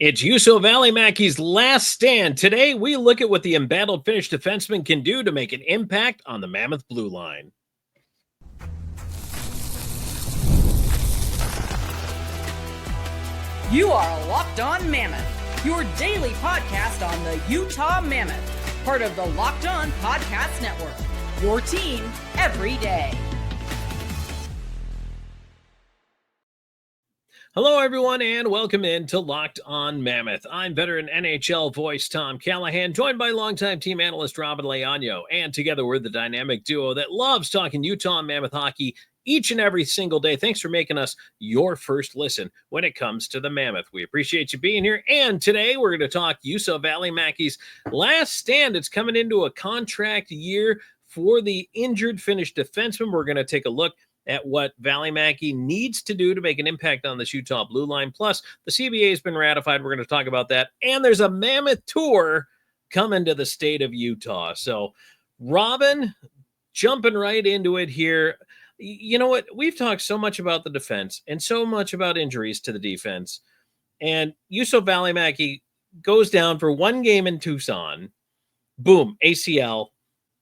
It's Yuso Valley Mackey's last stand. Today, we look at what the embattled Finnish defenseman can do to make an impact on the Mammoth blue line. You are Locked On Mammoth, your daily podcast on the Utah Mammoth, part of the Locked On Podcast Network, your team every day. Hello, everyone, and welcome in to Locked On Mammoth. I'm veteran NHL voice Tom Callahan, joined by longtime team analyst Robyn Leaño, and together we're the dynamic duo that loves talking Utah Mammoth hockey each and every single day. Thanks for making us your first listen when it comes to the Mammoth. We appreciate you being here, and today we're going to talk Yuso Valley Mackey's last stand. It's coming into a contract year for the injured Finnish defenseman. We're going to take a look at what Valley Mackey needs to do to make an impact on this Utah blue line. Plus, the CBA has been ratified. We're going to talk about that. And there's a Mammoth tour coming to the state of Utah. So, Robyn, jumping right into it here. You know what? We've talked so much about the defense and so much about injuries to the defense. And Yuso Valley Mackey goes down for one game in Tucson. Boom, ACL,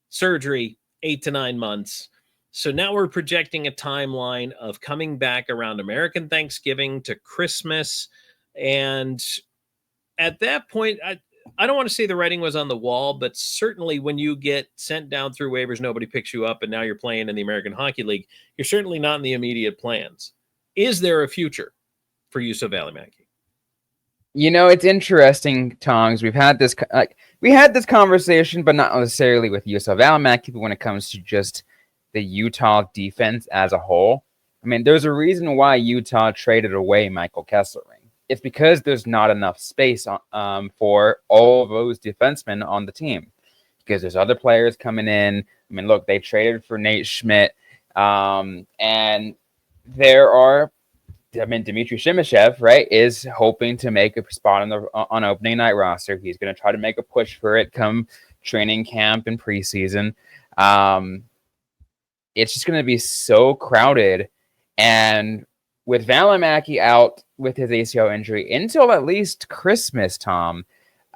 surgery, 8 to 9 months. So now we're projecting a timeline of coming back around American Thanksgiving to Christmas. And at that point, I don't want to say the writing was on the wall, but certainly when you get sent down through waivers, nobody picks you up, and now you're playing in the American Hockey League, you're certainly not in the immediate plans. Is there a future for Yuso Valley Mackey? You know, it's interesting, Tongs. We had this conversation, but not necessarily with Yuso Valley Mackey, but when it comes to just the Utah defense as a whole. I mean, there's a reason why Utah traded away Michael Kesselring. It's because there's not enough space for all of those defensemen on the team. Because there's other players coming in. I mean, look, they traded for Nate Schmidt. And there are, Dmitry Shimashev, right, is hoping to make a spot on opening night roster. He's going to try to make a push for it come training camp and preseason. It's just going to be so crowded. And with Valley Mackey out with his ACL injury until at least Christmas, Tom,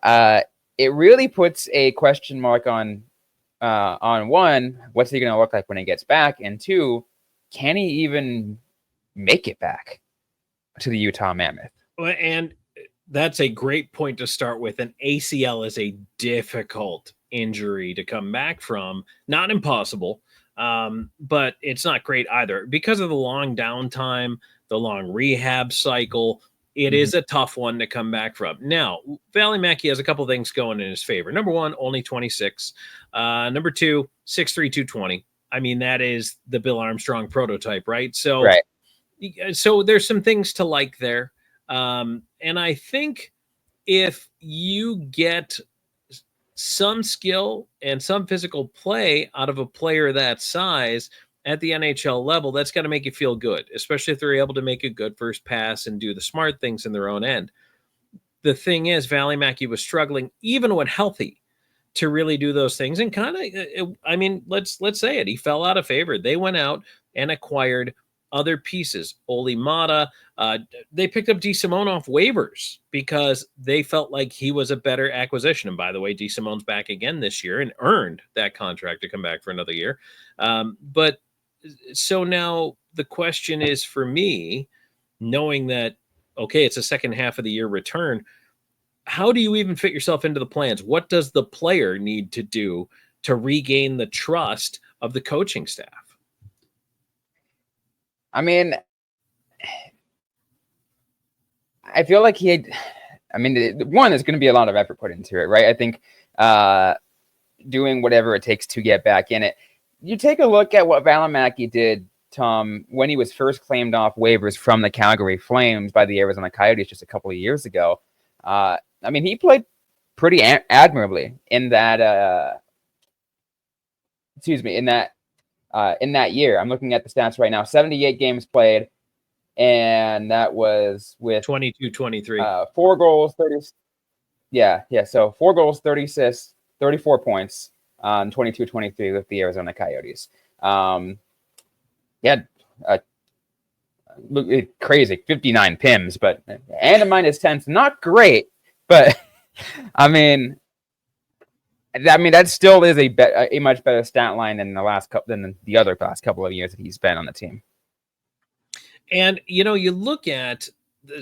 it really puts a question mark on one, what's he going to look like when he gets back? And two, can he even make it back to the Utah Mammoth? And that's a great point to start with. An ACL is a difficult injury to come back from. Not impossible. But it's not great either because of the long downtime, the long rehab cycle. It is a tough one to come back from. Now, Valley Mackey has a couple things going in his favor. Number one, only 26. Number two, 6'3", 220. I mean, that is the Bill Armstrong prototype, right? So, so there's some things to like there. And I think if you get some skill and some physical play out of a player that size at the NHL level, that's got to make you feel good, especially if they're able to make a good first pass and do the smart things in their own end. The thing is, Valley Mackey was struggling, even when healthy, to really do those things. And kind of, I mean, let's say it. He fell out of favor. They went out and acquired other pieces. Oli Mata, they picked up DeSimone off waivers because they felt like he was a better acquisition. And by the way, DeSimone's back again this year and earned that contract to come back for another year. But so now the question is for me, knowing that, okay, it's a second half of the year return, how do you even fit yourself into the plans? What does the player need to do to regain the trust of the coaching staff? I mean, I feel like there's going to be a lot of effort put into it, right? I think doing whatever it takes to get back in it. You take a look at what Valley Mackey did, Tom, when he was first claimed off waivers from the Calgary Flames by the Arizona Coyotes just a couple of years ago. I mean, he played pretty admirably in that, in that year. I'm looking at the stats right now. 78 games played, and that was with 22-23. 4 goals, 30. Yeah. So 4 goals, 30 assists, 34 points on 22-23 with the Arizona Coyotes. crazy, 59 PIMs, but and a -10's not great, but I mean that still is a much better stat line than the other last couple of years that he's been on the team. And you look at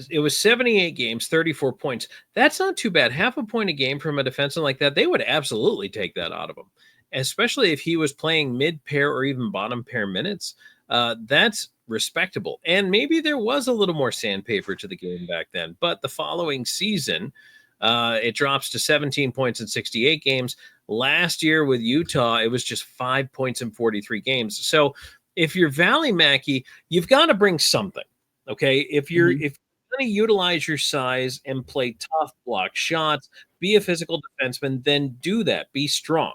it was 78 games, 34 points. That's not too bad. Half a point a game from a defenseman like that, they would absolutely take that out of him, especially if he was playing mid-pair or even bottom-pair minutes. That's respectable. And maybe there was a little more sandpaper to the game back then. But the following season, it drops to 17 points in 68 games. Last year with Utah, it was just 5 points in 43 games. So if you're Valley Mackey, you've got to bring something. Okay, if you're going to utilize your size and play tough, block shots, be a physical defenseman, then do that. Be strong.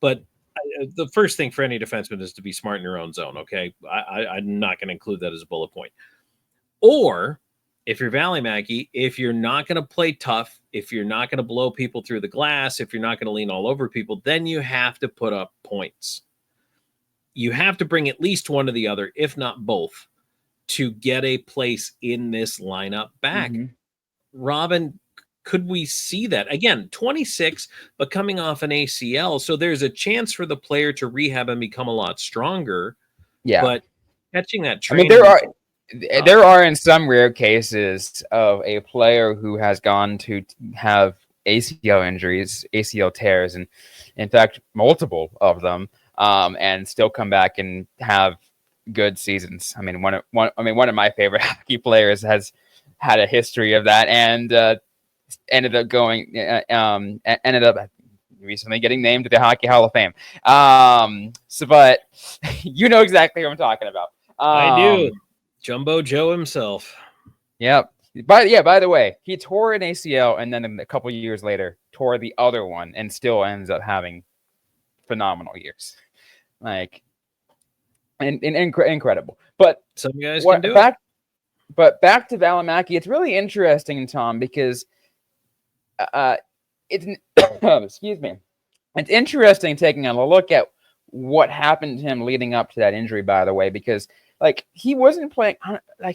But the first thing for any defenseman is to be smart in your own zone. Okay, I'm not going to include that as a bullet point. Or if you're Valley Mackey, if you're not going to play tough, if you're not going to blow people through the glass, if you're not going to lean all over people, then you have to put up points. You have to bring at least one or the other, if not both, to get a place in this lineup back. Robyn, could we see that? Again, 26, but coming off an ACL, so there's a chance for the player to rehab and become a lot stronger. Yeah. But catching that train... there are in some rare cases of a player who has gone to have ACL injuries, ACL tears, and in fact, multiple of them, and still come back and have good seasons. I mean, one of my favorite hockey players has had a history of that, and ended up recently getting named to the Hockey Hall of Fame. But you know exactly what I'm talking about. I do. Jumbo Joe himself. Yep. By the way, he tore an ACL and then a couple years later tore the other one and still ends up having phenomenal years. Like, and incredible. But some guys can do it. But back to Valimaki, it's really interesting, Tom, because it's excuse me. It's interesting taking a look at what happened to him leading up to that injury, by the way, because he wasn't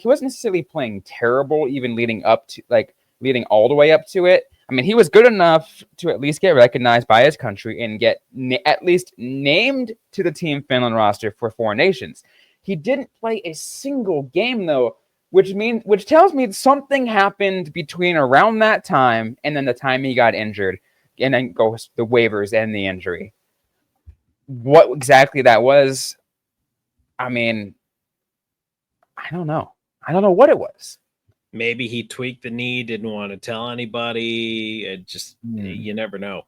necessarily playing terrible, even leading all the way up to it. I mean, he was good enough to at least get recognized by his country and get at least named to the Team Finland roster for Four Nations. He didn't play a single game, though, which tells me something happened between around that time and then the time he got injured, and then goes the waivers and the injury. What exactly that was, I mean, I don't know. I don't know what it was. Maybe he tweaked the knee, didn't want to tell anybody. It just, you never know.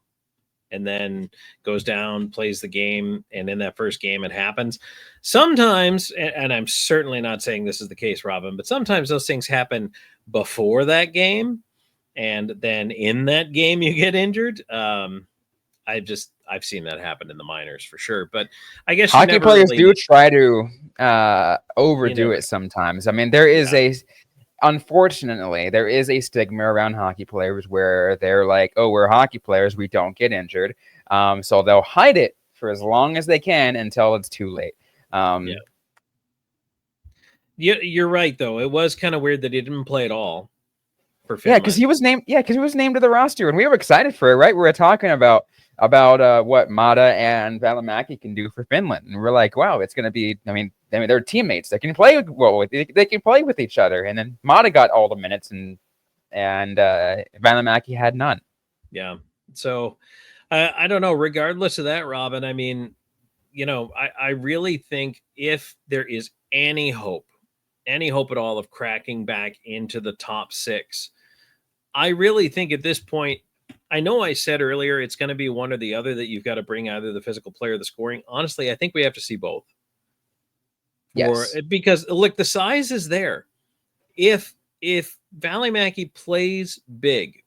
And then goes down, plays the game, and in that first game, it happens. Sometimes, and I'm certainly not saying this is the case, Robyn, but sometimes those things happen before that game, and then in that game you get injured. I've seen that happen in the minors for sure. But I guess hockey players do try to overdo it sometimes. I mean, unfortunately, there is a stigma around hockey players where they're like, oh, we're hockey players, we don't get injured. So they'll hide it for as long as they can until it's too late. You're right, though. It was kind of weird that he didn't play at all for Finland. Because he was named to the roster, and we were excited for it, right? We were talking about what Mata and Valimaki can do for Finland, and we're like, wow, it's going to be. I mean, they're teammates. They can play they can play with each other. And then Mata got all the minutes, and Valimaki had none. Yeah. So I don't know. Regardless of that, Robyn, I mean, I really think if there is any hope at all of cracking back into the top six, I really think at this point. I know I said earlier it's going to be one or the other, that you've got to bring either the physical play or the scoring. Honestly, I think we have to see both. Yes. Because look, the size is there. If Valimaki plays big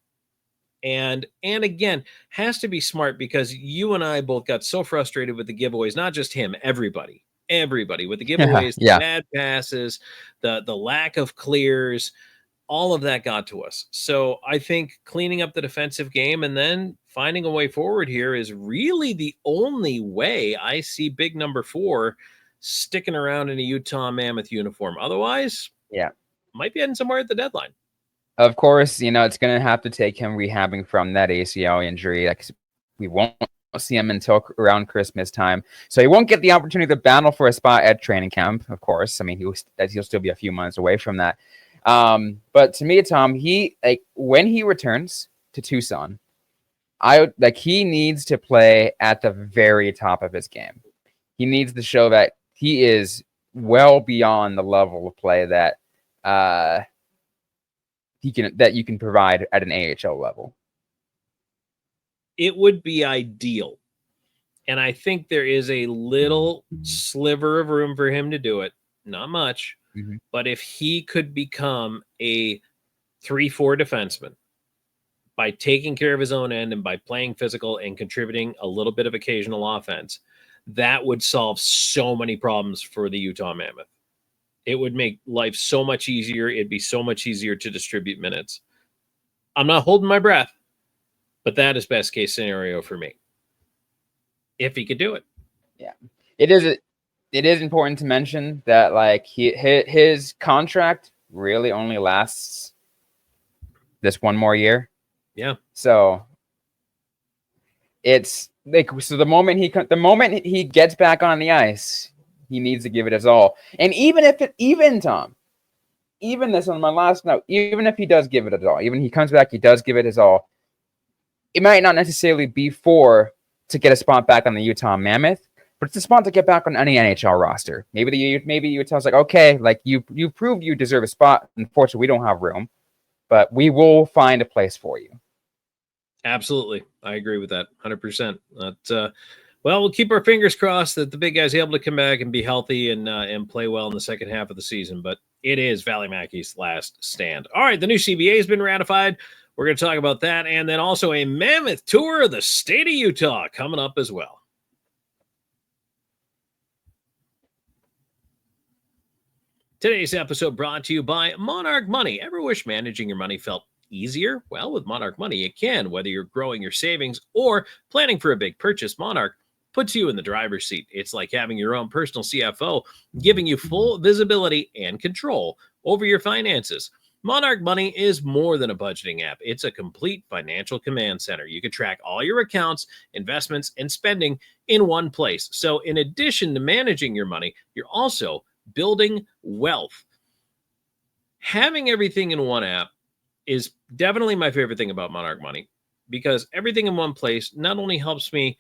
and again has to be smart, because you and I both got so frustrated with the giveaways, not just him, everybody with the giveaways, the bad passes, the lack of clears. All of that got to us. So I think cleaning up the defensive game and then finding a way forward here is really the only way I see big number 4 sticking around in a Utah Mammoth uniform. Otherwise, Yeah. Might be heading somewhere at the deadline. Of course, it's going to have to take him rehabbing from that ACL injury. Like, we won't see him until around Christmas time. So he won't get the opportunity to battle for a spot at training camp, of course. I mean, he'll still be a few months away from that. But to me, Tom, when he returns to Tucson, he needs to play at the very top of his game. He needs to show that he is well beyond the level of play that you can provide at an AHL level. It would be ideal. And I think there is a little sliver of room for him to do it. Not much. Mm-hmm. But if he could become a 3-4 defenseman by taking care of his own end and by playing physical and contributing a little bit of occasional offense, that would solve so many problems for the Utah Mammoth. It would make life so much easier. It'd be so much easier to distribute minutes. I'm not holding my breath, but that is best case scenario for me. If he could do it. Yeah. It is important to mention that his contract really only lasts this one more year. Yeah. So it's the moment he gets back on the ice, he needs to give it his all. And even this on my last note, even if he does give it his all, even he comes back, he does give it his all, it might not necessarily be to get a spot back on the Utah Mammoth, but it's a spot to get back on any NHL roster. Maybe Utah's like, okay, you proved you deserve a spot. Unfortunately, we don't have room, but we will find a place for you. Absolutely. I agree with that 100%. Well, we'll keep our fingers crossed that the big guy's able to come back and be healthy and play well in the second half of the season, but it is Valley Mackey's last stand. All right, the new CBA has been ratified. We're going to talk about that, and then also a Mammoth tour of the state of Utah coming up as well. Today's episode brought to you by Monarch Money. Ever wish managing your money felt easier? Well, with Monarch Money, it can. Whether you're growing your savings or planning for a big purchase, Monarch puts you in the driver's seat. It's like having your own personal CFO, giving you full visibility and control over your finances. Monarch Money is more than a budgeting app. It's a complete financial command center. You can track all your accounts, investments, and spending in one place. So in addition to managing your money, you're also building wealth. Having everything in one app is definitely my favorite thing about Monarch Money, because everything in one place not only helps me,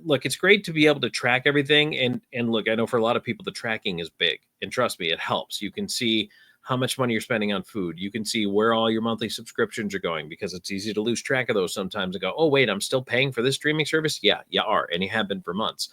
look, it's great to be able to track everything. And look, I know for a lot of people, the tracking is big. And trust me, it helps. You can see how much money you're spending on food. You can see where all your monthly subscriptions are going, because it's easy to lose track of those sometimes and go, oh, wait, I'm still paying for this streaming service? Yeah, you are. And you have been for months.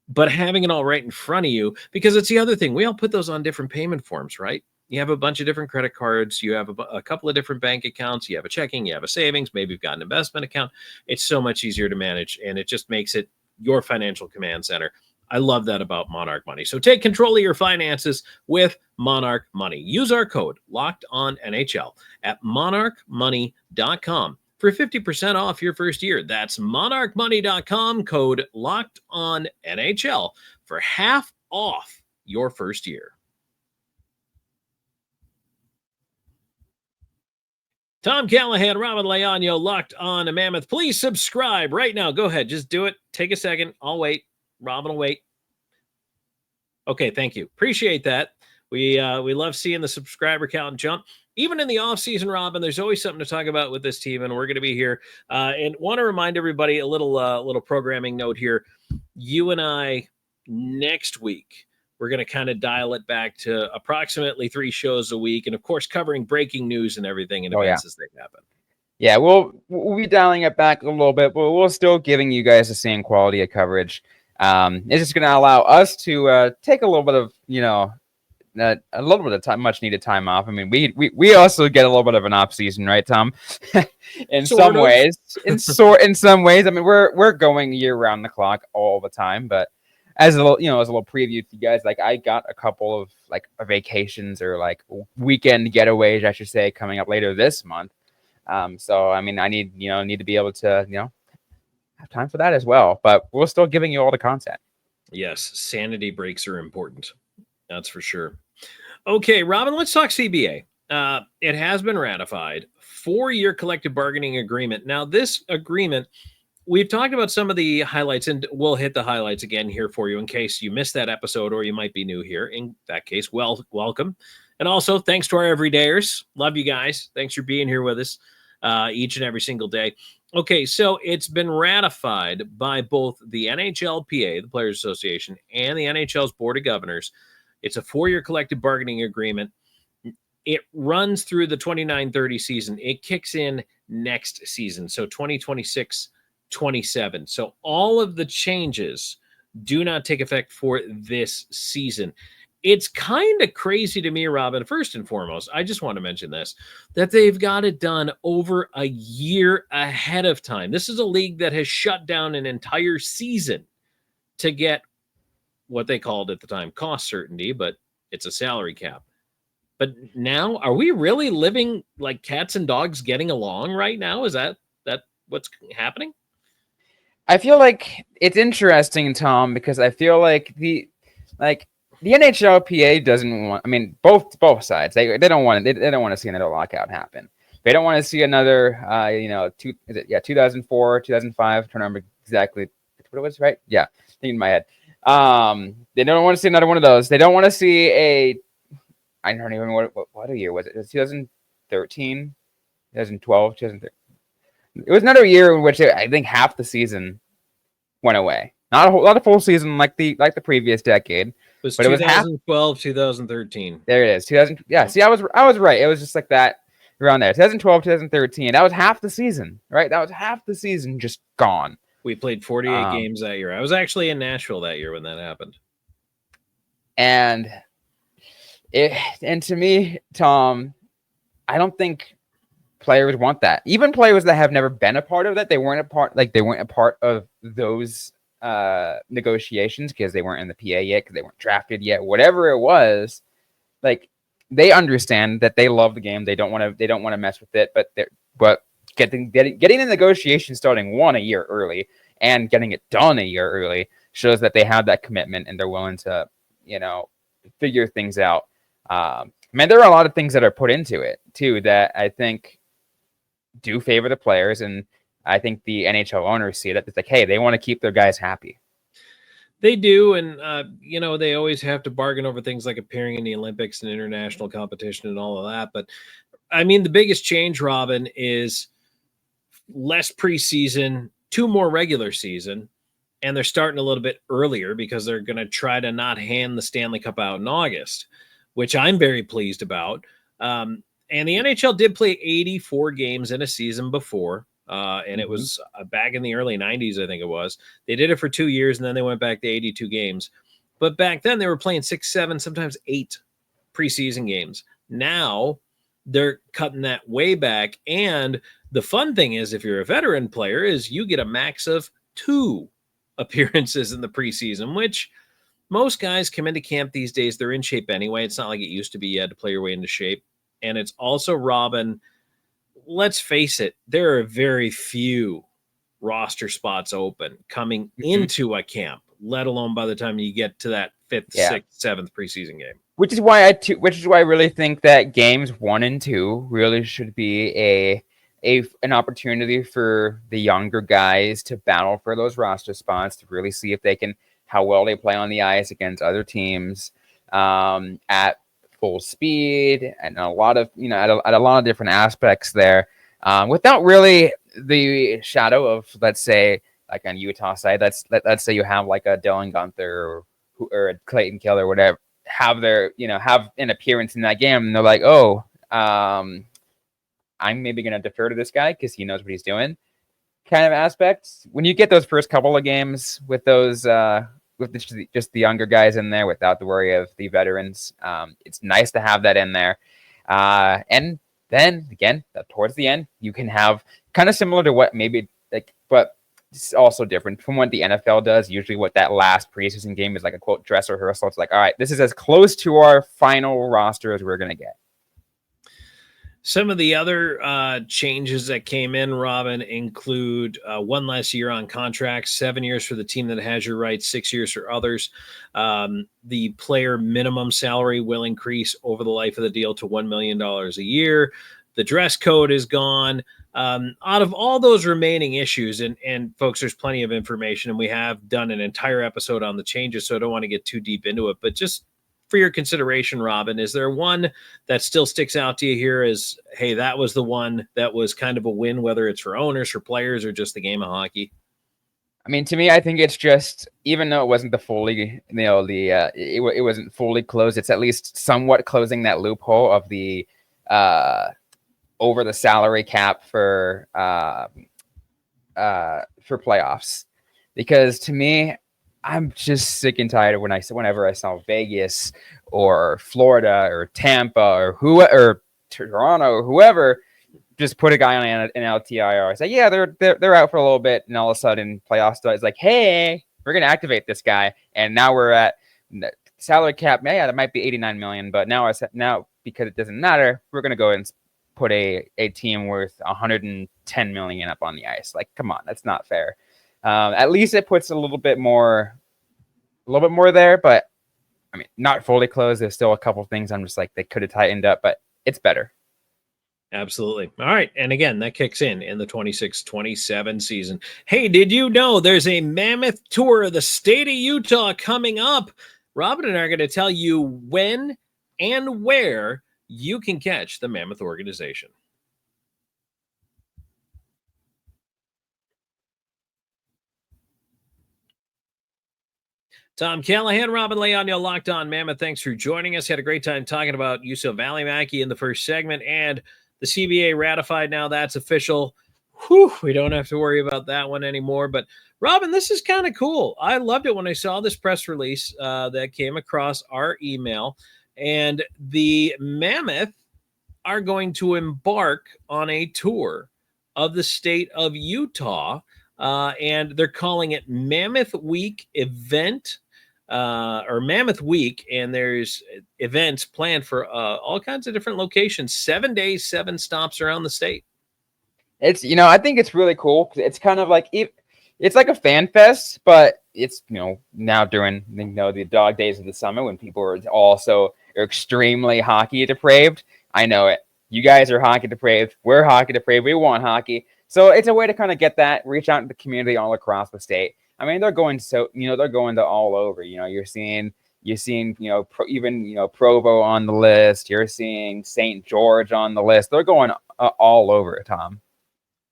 But having it all right in front of you, because it's the other thing, we all put those on different payment forms, right? You have a bunch of different credit cards. You have a couple of different bank accounts. You have a checking, you have a savings, maybe you've got an investment account. It's so much easier to manage, and it just makes it your financial command center. I love that about Monarch Money. So take control of your finances with Monarch Money. Use our code LOCKEDONNHL at monarchmoney.com for 50% off your first year. That's monarchmoney.com, code LOCKEDONNHL for half off your first year. Tom Callahan, Robyn Leaño, Locked On Mammoth. Please subscribe right now. Go ahead. Just do it. Take a second. I'll wait. Robyn will wait. Okay, thank you. Appreciate that. We love seeing the subscriber count jump. Even in the offseason, Robyn, there's always something to talk about with this team, and we're going to be here. And want to remind everybody a little programming note here. You and I, next week, we're going to kind of dial it back to approximately 3 shows a week, and of course, covering breaking news and everything and events as they happen. Yeah, we'll be dialing it back a little bit, but we're still giving you guys the same quality of coverage. It's just going to allow us to take a little bit of, a little bit of time, much needed time off. I mean, we also get a little bit of an off season, right, Tom? in some ways, in some ways, I mean, we're going year round the clock all the time, but as a little preview to you guys, I got a couple of vacations or weekend getaways, I should say, coming up later this month. So I mean, I need to be able to have time for that as well, but we're still giving you all the content. Yes, sanity breaks are important. That's for sure. Okay, Robyn, let's talk CBA. It has been ratified. 4-year collective bargaining agreement. Now, this agreement, we've talked about some of the highlights, and we'll hit the highlights again here for you in case you missed that episode or you might be new here. In that case, welcome. And also, thanks to our everydayers. Love you guys. Thanks for being here with us each and every single day. Okay, so it's been ratified by both the NHLPA, the Players Association, and the NHL's Board of Governors. It's a 4-year collective bargaining agreement. It runs through the 29-30 season. It kicks in next season, so 2026-27. So all of the changes do not take effect for this season. It's kind of crazy to me, Robyn, first and foremost, I just want to mention this, that they've got it done over a year ahead of time. This is a league that has shut down an entire season to get what they called at the time cost certainty, but it's a salary cap. But now, are we really living like cats and dogs getting along right now? Is that what's happening? I feel like it's interesting, Tom, because I feel like the NHLPA doesn't want. I mean, both sides they don't want to see another lockout happen. They don't want to see another 2004, 2005. I'm trying to remember exactly what it was, right? Yeah, thinking in my head. They don't want to see another one of those. They don't want to see I don't even know what year was it? It was 2013, 2012, 2013. It was another year in which I think half the season went away. Not a full season like the previous decade. It was but 2012, 2013. There it is. 2000. Yeah. See, I was right. It was just like that around there. 2012, 2013. That was half the season, right? That was half the season just gone. We played 48 games that year. I was actually in Nashville that year when that happened. And to me, Tom, I don't think players want that. Even players that have never been a part of that, they weren't a part of those negotiations because they weren't in the PA yet, because they weren't drafted yet, whatever it was. Like, they understand that they love the game. They don't want to mess with it, but getting the negotiation starting a year early and getting it done a year early shows that they have that commitment and they're willing to, figure things out. There are a lot of things that are put into it too that I think do favor the players, and I think the NHL owners see that it's like, hey, they want to keep their guys happy. They do, and they always have to bargain over things like appearing in the Olympics and international competition and all of that. But I mean, the biggest change, Robyn, is less preseason, 2 more regular season, and they're starting a little bit earlier because they're going to try to not hand the Stanley Cup out in August, which I'm very pleased about. And the NHL did play 84 games in a season before, and it was back in the early 90s, I think it was. They did it for 2 years, and then they went back to 82 games. But back then, they were playing 6, 7, sometimes 8 preseason games. Now, they're cutting that way back. And the fun thing is, if you're a veteran player, is you get a max of 2 appearances in the preseason, which most guys come into camp these days. They're in shape anyway. It's not like it used to be. You had to play your way into shape. And it's also, Robyn, let's face it, there are very few roster spots open coming into a camp, let alone by the time you get to that 5th, 6th, 7th preseason game. Which is why I really think that games 1 and 2 really should be an opportunity for the younger guys to battle for those roster spots, to really see if they can, how well they play on the ice against other teams at full speed and a lot of, at a lot of different aspects there, without really the shadow of, let's say, like on Utah side, let's say you have like a Dylan Gunther or a Clayton Keller or whatever, have an appearance in that game, and they're like, oh, I'm maybe going to defer to this guy because he knows what he's doing, kind of aspects. When you get those first couple of games with those, with just the younger guys in there without the worry of the veterans, it's nice to have that in there. And then again, towards the end, you can have kind of similar to what maybe but it's also different from what the NFL does. Usually what that last preseason game is like a quote dress rehearsal. It's like, all right, this is as close to our final roster as we're going to get. Some of the other changes that came in, Robyn, include one less year on contracts, 7 years for the team that has your rights, 6 years for others. The player minimum salary will increase over the life of the deal to $1 million a year. The dress code is gone. Out of all those remaining issues, and folks, there's plenty of information, and we have done an entire episode on the changes, so I don't want to get too deep into it, but just for your consideration, Robyn, is there one that still sticks out to you here as, hey, that was the one that was kind of a win, whether it's for owners, for players, or just the game of hockey? I mean, to me, I think it's just, even though it wasn't the fully, it wasn't fully closed, it's at least somewhat closing that loophole of the over the salary cap for playoffs. Because to me, I'm just sick and tired of whenever I saw Vegas or Florida or Tampa or Toronto or whoever just put a guy on an LTIR. Say, yeah, they're out for a little bit, and all of a sudden playoffs starts. Like, hey, we're gonna activate this guy, and now we're at salary cap. Yeah, that might be $89 million, but now because it doesn't matter, we're gonna go and put a team worth $110 million up on the ice. Like, come on, that's not fair. At least it puts a little bit more there, but I mean, not fully closed. There's still a couple things I'm just like, they could have tightened up, but it's better. Absolutely. All right. And again, that kicks in the 26-27 season. Hey, did you know there's a Mammoth tour of the state of Utah coming up? Robyn and I are going to tell you when and where you can catch the Mammoth organization. Tom Callahan, Robyn Leaño, Locked On Mammoth. Thanks for joining us. Had a great time talking about Yuso Valley Mackey in the first segment, and the CBA ratified now. That's official. Whew, we don't have to worry about that one anymore. But Robyn, this is kind of cool. I loved it when I saw this press release that came across our email, and the Mammoth are going to embark on a tour of the state of Utah, and they're calling it Mammoth Week Event. Or Mammoth Week, and there's events planned for all kinds of different locations, 7 days, 7 stops around the state. It's, I think it's really cool. It's kind of like, it's like a fan fest, but it's, now during, the dog days of the summer when people are also extremely hockey depraved. I know it. You guys are hockey depraved. We're hockey depraved. We want hockey. So it's a way to kind of get that, reach out to the community all across the state. I mean, they're going to all over. You're seeing, Provo on the list. You're seeing St. George on the list. They're going all over, Tom.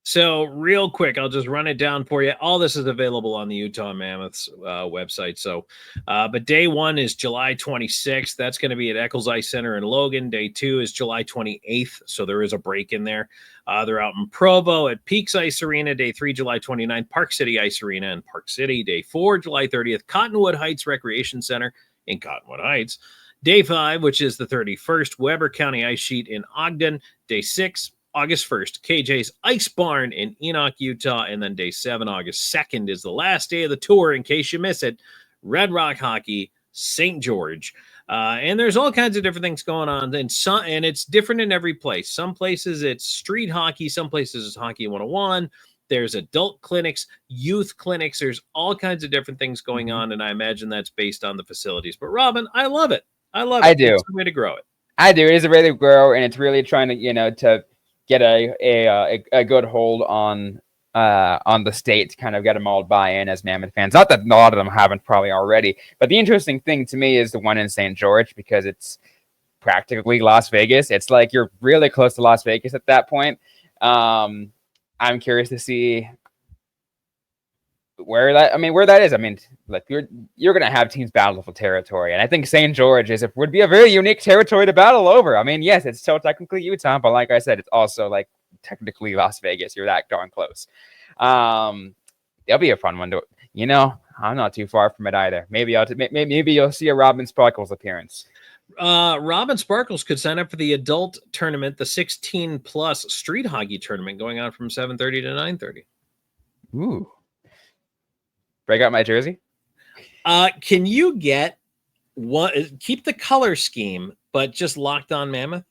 So real quick, I'll just run it down for you. All this is available on the Utah Mammoth's website. So, but day 1 is July 26th. That's going to be at Eccles Ice Center in Logan. Day 2 is July 28th. So there is a break in there. They're out in Provo at Peaks Ice Arena. Day 3, July 29th, Park City Ice Arena in Park City. Day 4, July 30th, Cottonwood Heights Recreation Center in Cottonwood Heights. Day 5, which is the 31st, Weber County Ice Sheet in Ogden. Day 6, August 1st, KJ's Ice Barn in Enoch, Utah. And then day 7, August 2nd, is the last day of the tour, in case you miss it, Red Rock Hockey, St. George. And there's all kinds of different things going on. And it's different in every place. Some places it's street hockey. Some places it's hockey 101. There's adult clinics, youth clinics. There's all kinds of different things going on. And I imagine that's based on the facilities. But Robyn, I love it. I do. It's a way to grow it. I do. It is a way to grow. And it's really trying to, to get a good hold on the state to kind of get them all buy in as Mammoth fans. Not that a lot of them haven't probably already, but the interesting thing to me is the one in St. George, because it's practically Las Vegas. It's like you're really close to Las Vegas at that point. I'm curious to see where that is. I mean, like you're gonna have teams battle for territory, and I think St. George would be a very unique territory to battle over. I mean, yes, it's still technically Utah, but like I said, it's also like technically Las Vegas. You're that darn close. It'll be a fun one to. I'm not too far from it either. Maybe you'll see a Robyn Sparkles appearance. Robyn Sparkles could sign up for the adult tournament, the 16+ street hockey tournament, going on from 7:30 to 9:30. Ooh. Break out my jersey. Can you get one? Keep the color scheme, but just Locked On Mammoth.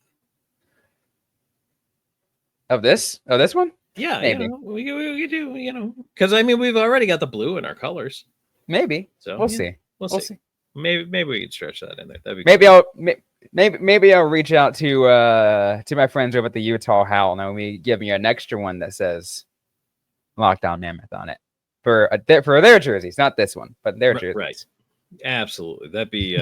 Of this one? Yeah, Maybe. we do, because I mean we've already got the blue in our colors, Maybe. so We'll yeah, see. we'll see. Maybe we could stretch that in there. That'd be Maybe cool. maybe I'll reach out to my friends over at the Utah Howl, and we give me an extra one that says Lockdown Mammoth on it for their jerseys, not this one, but their jerseys. Right. Absolutely. That'd be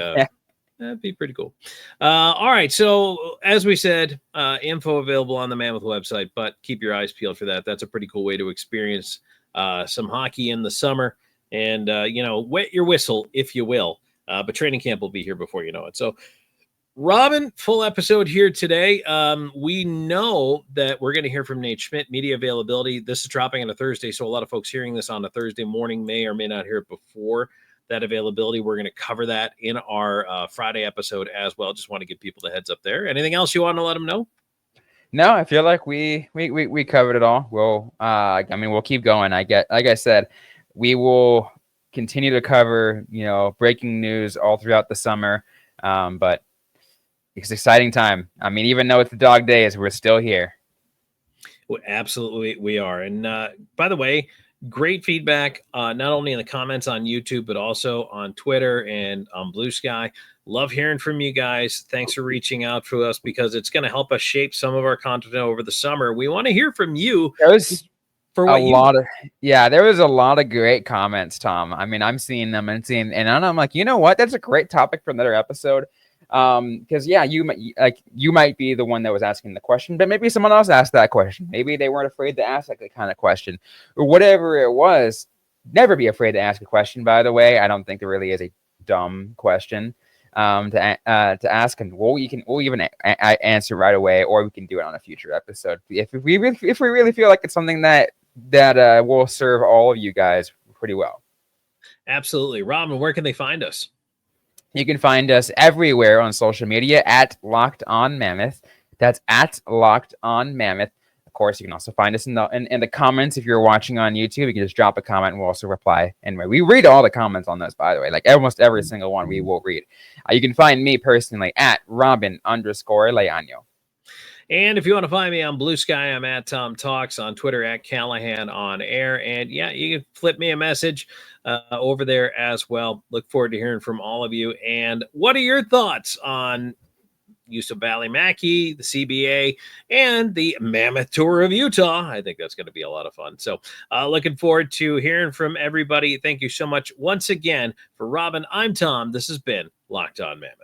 that'd be pretty cool. All right. So as we said, info available on the Mammoth website, but keep your eyes peeled for that. That's a pretty cool way to experience some hockey in the summer, and wet your whistle, if you will. But training camp will be here before you know it. So Robyn, full episode here today. We know that we're going to hear from Nate Schmidt, media availability. This is dropping on a Thursday, so a lot of folks hearing this on a Thursday morning may or may not hear it before that availability. We're going to cover that in our Friday episode as well. Just want to give people the heads up there. Anything else you want to let them know? No, I feel like we covered it all. We'll keep going. Like I said, we will continue to cover, breaking news all throughout the summer. But it's an exciting time. I mean, even though it's the dog days, we're still here. Well, absolutely, we are. And by the way, great feedback, not only in the comments on YouTube, but also on Twitter and on Blue Sky. Love hearing from you guys. Thanks for reaching out to us, because it's going to help us shape some of our content over the summer. We want to hear from you. There was there was a lot of great comments, Tom. I mean, I'm seeing them and I'm like, you know what? That's a great topic for another episode. Because you might be the one that was asking the question, but maybe someone else asked that question. Maybe they weren't afraid to ask that kind of question, or whatever it was. Never be afraid to ask a question. By the way, I don't think there really is a dumb question to ask, and we'll even answer right away, or we can do it on a future episode if we really feel like it's something that will serve all of you guys pretty well. Absolutely. Robyn, where can they find us? You can find us everywhere on social media at Locked On Mammoth. That's at Locked On Mammoth. Of course, you can also find us in the comments. If you're watching on YouTube, you can just drop a comment and we'll also reply. And we read all the comments on those, by the way. Like almost every single one we will read. You can find me personally at Robyn_Leaño. And if you want to find me on Blue Sky, I'm at Tom Talks, on Twitter at Callahan on Air. And yeah, you can flip me a message over there as well. Look forward to hearing from all of you. And what are your thoughts on Yuso Valley Mackey, the CBA, and the Mammoth Tour of Utah? I think that's going to be a lot of fun. So looking forward to hearing from everybody. Thank you so much once again. For Robyn, I'm Tom. This has been Locked On Mammoth.